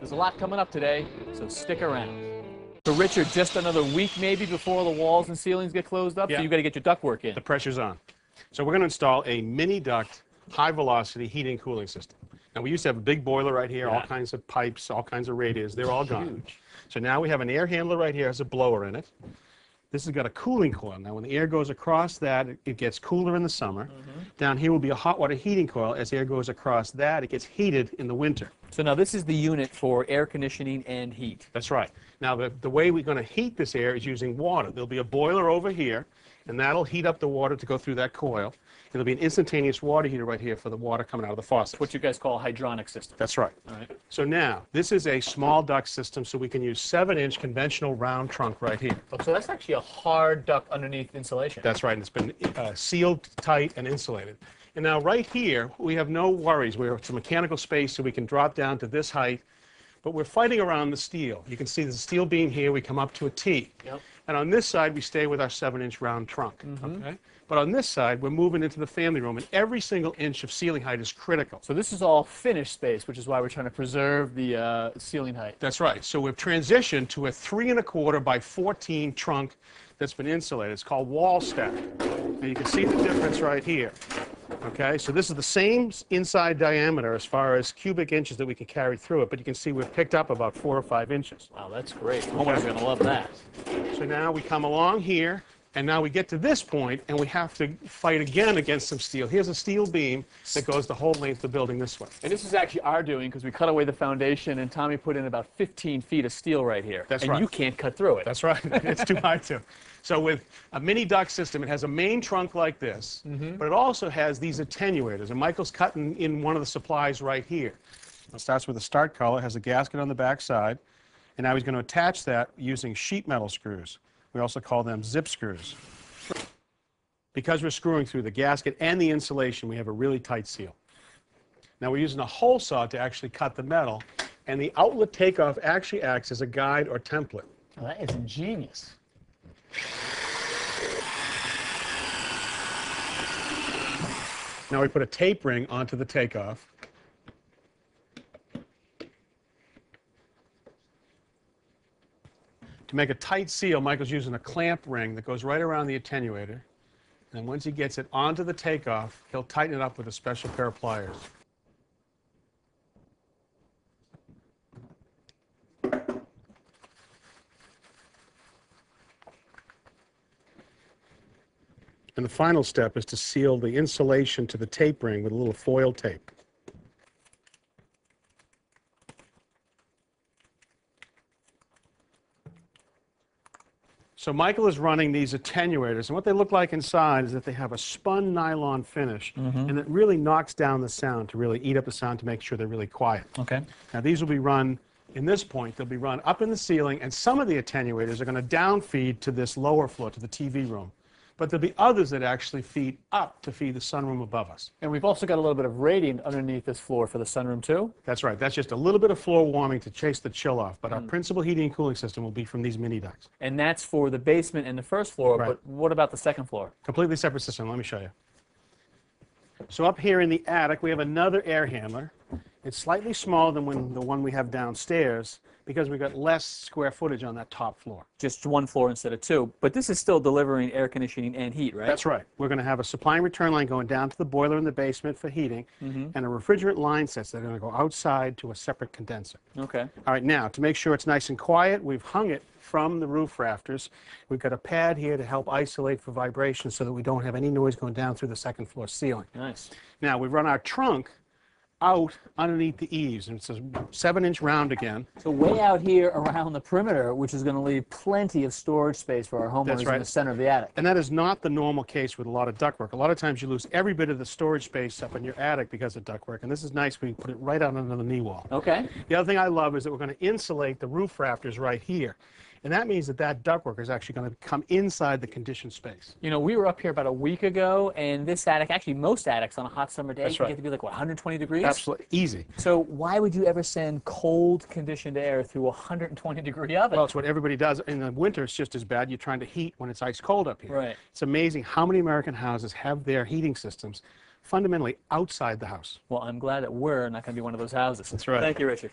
There's a lot coming up today, so stick around. So Richard, just another week maybe before the walls and ceilings get closed up, Yeah. so you've got to get your ductwork in. The pressure's on. So we're going to install a mini duct, high-velocity heating and cooling system. Now, we used to have a big boiler right here, all kinds of pipes, all kinds of radiators. They're all gone. So now we have an air handler right here, has a blower in it. This has got a cooling coil. Now, when the air goes across that, it gets cooler in the summer. Down here will be a hot water heating coil. As air goes across that, it gets heated in the winter. So now this is the unit for air conditioning and heat. That's right. Now, the way we're going to heat this air is using water. There'll be a boiler over here, and that'll heat up the water to go through that coil. There'll be an instantaneous water heater right here for the water coming out of the faucet. What you guys call a hydronic system. That's right. All right. So now, this is a small duct system, so we can use 7-inch conventional round trunk right here. Oh, so that's actually a hard duct underneath insulation. That's right, and it's been sealed tight and insulated. And now right here, we have no worries. It's a mechanical space, so we can drop down to this height, but we're fighting around the steel. You can see the steel beam here, we come up to a T. Yep. And on this side, we stay with our 7-inch round trunk. Okay? But on this side, we're moving into the family room, and every single inch of ceiling height is critical. So this is all finished space, which is why we're trying to preserve the ceiling height. That's right. So we've transitioned to a 3¼ by 14 trunk that's been insulated. It's called wall stack. And you can see the difference right here. Okay, so this is the same inside diameter as far as cubic inches that we can carry through it, but you can see we've picked up about 4 or 5 inches. Wow, that's great. Homeowners are going to love that. So now we come along here, and now we get to this point, and we have to fight again against some steel. Here's a steel beam that goes the whole length of the building this way. And this is actually our doing, because we cut away the foundation, and Tommy put in about 15 feet of steel right here. That's and right. You can't cut through it. That's right. It's too high to. So with a mini duct system, it has a main trunk like this, but it also has these attenuators. And Michael's cutting in one of the supplies right here. It starts with a start collar, has a gasket on the back side, and now he's going to attach that using sheet metal screws. We also call them zip screws. Because we're screwing through the gasket and the insulation, we have a really tight seal. Now we're using a hole saw to actually cut the metal, and the outlet takeoff actually acts as a guide or template. Oh, that is ingenious. Now we put a tape ring onto the takeoff. To make a tight seal, Michael's using a clamp ring that goes right around the attenuator. And once he gets it onto the takeoff, he'll tighten it up with a special pair of pliers. And the final step is to seal the insulation to the tape ring with a little foil tape. So Michael is running these attenuators, and what they look like inside is that they have a spun nylon finish, and it really knocks down the sound to really eat up the sound to make sure they're really quiet. Okay. Now these will be run, in this point, they'll be run up in the ceiling, and some of the attenuators are going to downfeed to this lower floor, to the TV room. But there'll be others that actually feed up to feed the sunroom above us. And we've also got a little bit of radiant underneath this floor for the sunroom, too? That's right. That's just a little bit of floor warming to chase the chill off. But our principal heating and cooling system will be from these mini ducts. And that's for the basement and the first floor, Right. but what about the second floor? Completely separate system. Let me show you. So up here in the attic, we have another air handler. It's slightly smaller than the one we have downstairs because we've got less square footage on that top floor. Just one floor instead of two, but this is still delivering air conditioning and heat, right? That's right. We're going to have a supply and return line going down to the boiler in the basement for heating, and a refrigerant line sets that are going to go outside to a separate condenser. Okay. All right, now, to make sure it's nice and quiet, we've hung it from the roof rafters. We've got a pad here to help isolate for vibration so that we don't have any noise going down through the second floor ceiling. Nice. Now, we've run our trunk out underneath the eaves, and it's a 7-inch round again. So way out here around the perimeter, which is going to leave plenty of storage space for our homeowners right. in the center of the attic. And that is not the normal case with a lot of ductwork. A lot of times you lose every bit of the storage space up in your attic because of ductwork, and this is nice. We can put it right out under the knee wall. Okay. The other thing I love is that we're going to insulate the roof rafters right here. And that means that that ductwork is actually going to come inside the conditioned space. You know, we were up here about a week ago, and this attic, actually most attics on a hot summer day, That's can right. get to be like, what, 120 degrees? Absolutely. Easy. So why would you ever send cold conditioned air through a 120-degree oven? Well, it's what everybody does. In the winter, it's just as bad. You're trying to heat when it's ice cold up here. Right. It's amazing how many American houses have their heating systems fundamentally outside the house. Well, I'm glad that we're not going to be one of those houses. That's right. Thank you, Richard.